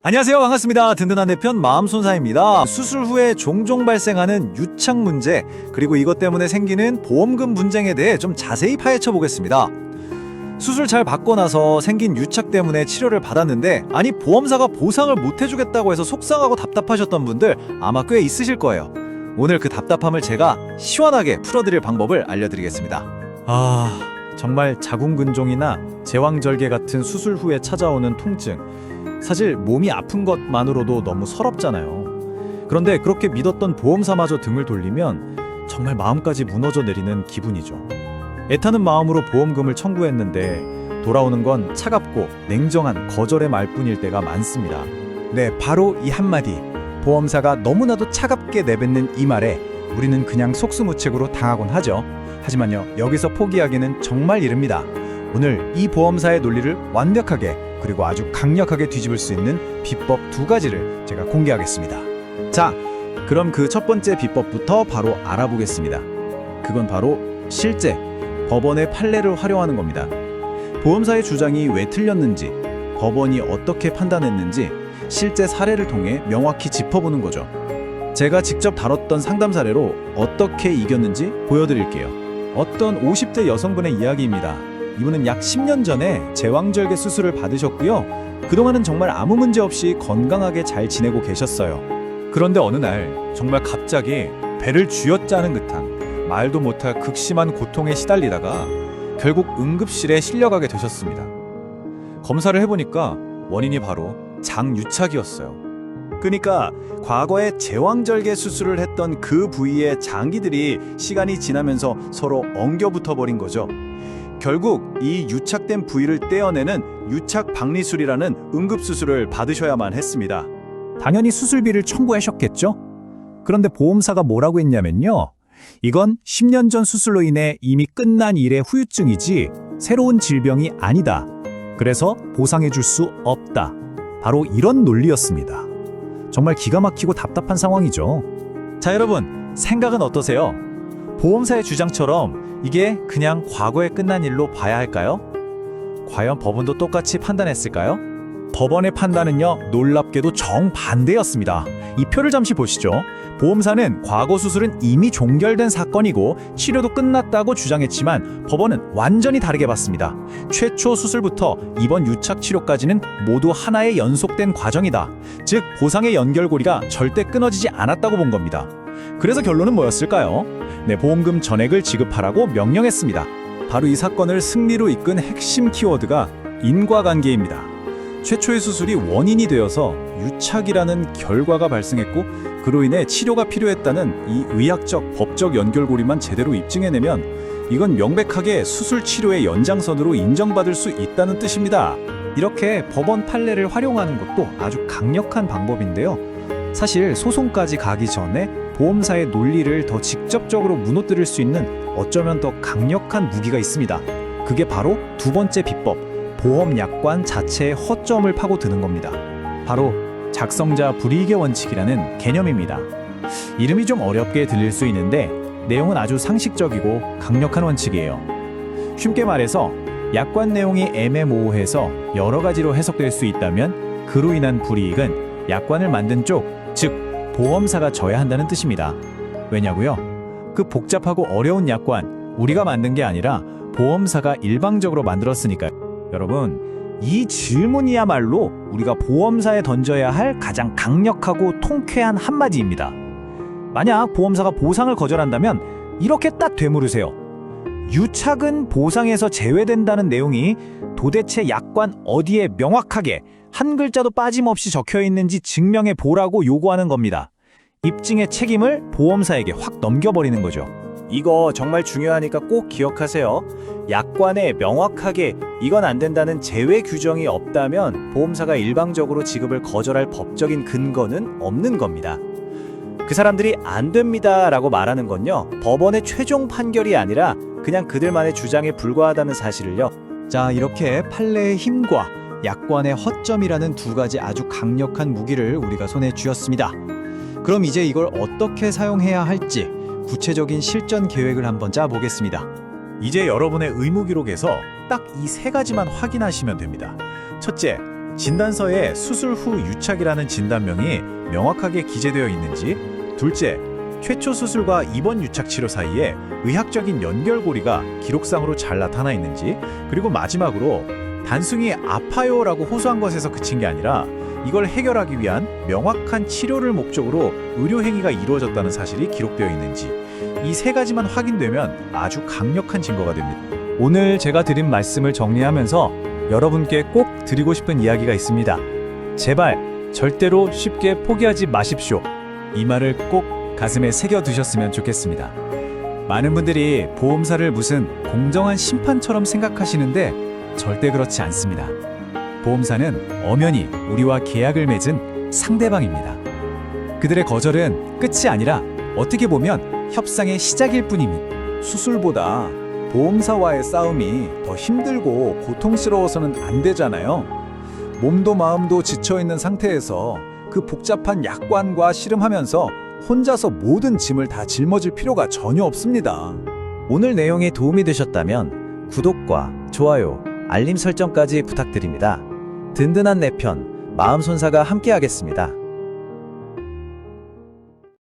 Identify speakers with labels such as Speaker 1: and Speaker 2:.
Speaker 1: 안녕하세요. 반갑습니다. 든든한 내 편 마음손사입니다. 수술 후에 종종 발생하는 유착 문제, 그리고 이것 때문에 생기는 보험금 분쟁에 대해 좀 자세히 파헤쳐 보겠습니다. 수술 잘 받고 나서 생긴 유착 때문에 치료를 받았는데, 아니 보험사가 보상을 못 해주겠다고 해서 속상하고 답답하셨던 분들 아마 꽤 있으실 거예요. 오늘 그 답답함을 제가 시원하게 풀어드릴 방법을 알려드리겠습니다. 정말 자궁근종이나 제왕절개 같은 수술 후에 찾아오는 통증, 사실 몸이 아픈 것만으로도 너무 서럽잖아요. 그런데 그렇게 믿었던 보험사마저 등을 돌리면 정말 마음까지 무너져 내리는 기분이죠. 애타는 마음으로 보험금을 청구했는데 돌아오는 건 차갑고 냉정한 거절의 말뿐일 때가 많습니다.
Speaker 2: 네, 바로 이 한마디. 보험사가 너무나도 차갑게 내뱉는 이 말에 우리는 그냥 속수무책으로 당하곤 하죠. 하지만요, 여기서 포기하기는 정말 이릅니다. 오늘 이 보험사의 논리를 완벽하게 그리고 아주 강력하게 뒤집을 수 있는 비법 2가지를 제가 공개하겠습니다. 자, 그럼 그 첫 번째 비법부터 바로 알아보겠습니다. 그건 바로 실제 법원의 판례를 활용하는 겁니다. 보험사의 주장이 왜 틀렸는지, 법원이 어떻게 판단했는지 실제 사례를 통해 명확히 짚어보는 거죠. 제가 직접 다뤘던 상담 사례로 어떻게 이겼는지 보여드릴게요. 어떤 50대 여성분의 이야기입니다. 이분은 약 10년 전에 제왕절개 수술을 받으셨고요. 그동안은 정말 아무 문제 없이 건강하게 잘 지내고 계셨어요. 그런데 어느 날 정말 갑자기 배를 쥐어짜는 듯한 말도 못할 극심한 고통에 시달리다가 결국 응급실에 실려가게 되셨습니다. 검사를 해보니까 원인이 바로 장유착이었어요. 그러니까 과거에 제왕절개 수술을 했던 그 부위의 장기들이 시간이 지나면서 서로 엉겨붙어 버린 거죠. 결국 이 유착된 부위를 떼어내는 유착 박리술이라는 응급수술을 받으셔야만 했습니다. 당연히 수술비를 청구하셨겠죠? 그런데 보험사가 뭐라고 했냐면요. 이건 10년 전 수술로 인해 이미 끝난 일의 후유증이지 새로운 질병이 아니다. 그래서 보상해줄 수 없다. 바로 이런 논리였습니다. 정말 기가 막히고 답답한 상황이죠. 자, 여러분, 생각은 어떠세요? 보험사의 주장처럼 이게 그냥 과거에 끝난 일로 봐야 할까요? 과연 법원도 똑같이 판단했을까요? 법원의 판단은요, 놀랍게도 정반대였습니다. 이 표를 잠시 보시죠. 보험사는 과거 수술은 이미 종결된 사건이고 치료도 끝났다고 주장했지만 법원은 완전히 다르게 봤습니다. 최초 수술부터 이번 유착 치료까지는 모두 하나의 연속된 과정이다. 즉, 보상의 연결고리가 절대 끊어지지 않았다고 본 겁니다. 그래서 결론은 뭐였을까요? 네, 보험금 전액을 지급하라고 명령했습니다. 바로 이 사건을 승리로 이끈 핵심 키워드가 인과관계입니다. 최초의 수술이 원인이 되어서 유착이라는 결과가 발생했고 그로 인해 치료가 필요했다는 이 의학적, 법적 연결고리만 제대로 입증해내면 이건 명백하게 수술 치료의 연장선으로 인정받을 수 있다는 뜻입니다. 이렇게 법원 판례를 활용하는 것도 아주 강력한 방법인데요. 사실 소송까지 가기 전에 보험사의 논리를 더 직접적으로 무너뜨릴 수 있는 어쩌면 더 강력한 무기가 있습니다. 그게 바로 2번째 비법, 보험약관 자체의 허점을 파고드는 겁니다. 바로 작성자 불이익의 원칙이라는 개념입니다. 이름이 좀 어렵게 들릴 수 있는데 내용은 아주 상식적이고 강력한 원칙이에요. 쉽게 말해서 약관 내용이 애매모호해서 여러 가지로 해석될 수 있다면 그로 인한 불이익은 약관을 만든 쪽, 즉 보험사가 져야 한다는 뜻입니다. 왜냐고요? 그 복잡하고 어려운 약관 우리가 만든 게 아니라 보험사가 일방적으로 만들었으니까요. 여러분, 이 질문이야말로 우리가 보험사에 던져야 할 가장 강력하고 통쾌한 한마디입니다. 만약 보험사가 보상을 거절한다면 이렇게 딱 되물으세요. 유착은 보상에서 제외된다는 내용이 도대체 약관 어디에 명확하게 한 글자도 빠짐없이 적혀 있는지 증명해 보라고 요구하는 겁니다. 입증의 책임을 보험사에게 확 넘겨버리는 거죠. 이거 정말 중요하니까 꼭 기억하세요. 약관에 명확하게 이건 안 된다는 제외 규정이 없다면 보험사가 일방적으로 지급을 거절할 법적인 근거는 없는 겁니다. 그 사람들이 안 됩니다 라고 말하는 건요, 법원의 최종 판결이 아니라 그냥 그들만의 주장에 불과하다는 사실을요. 자, 이렇게 판례의 힘과 약관의 허점이라는 2가지 아주 강력한 무기를 우리가 손에 쥐었습니다. 그럼 이제 이걸 어떻게 사용해야 할지 구체적인 실전 계획을 한번 짜보겠습니다. 이제 여러분의 의무 기록에서 딱 이 3가지만 확인하시면 됩니다. 첫째, 진단서에 수술 후 유착이라는 진단명이 명확하게 기재되어 있는지, 둘째, 최초 수술과 입원 유착 치료 사이에 의학적인 연결고리가 기록상으로 잘 나타나 있는지, 그리고 마지막으로 단순히 아파요라고 호소한 것에서 그친 게 아니라 이걸 해결하기 위한 명확한 치료를 목적으로 의료 행위가 이루어졌다는 사실이 기록되어 있는지, 이 세 가지만 확인되면 아주 강력한 증거가 됩니다.
Speaker 1: 오늘 제가 드린 말씀을 정리하면서 여러분께 꼭 드리고 싶은 이야기가 있습니다. 제발 절대로 쉽게 포기하지 마십시오. 이 말을 꼭 가슴에 새겨두셨으면 좋겠습니다. 많은 분들이 보험사를 무슨 공정한 심판처럼 생각하시는데 절대 그렇지 않습니다. 보험사는 엄연히 우리와 계약을 맺은 상대방입니다. 그들의 거절은 끝이 아니라 어떻게 보면 협상의 시작일 뿐입니다.
Speaker 2: 수술보다 보험사와의 싸움이 더 힘들고 고통스러워서는 안 되잖아요. 몸도 마음도 지쳐있는 상태에서 그 복잡한 약관과 씨름하면서 혼자서 모든 짐을 다 짊어질 필요가 전혀 없습니다.
Speaker 1: 오늘 내용이 도움이 되셨다면 구독과 좋아요, 알림 설정까지 부탁드립니다. 든든한 내 편, 마음손사가 함께하겠습니다.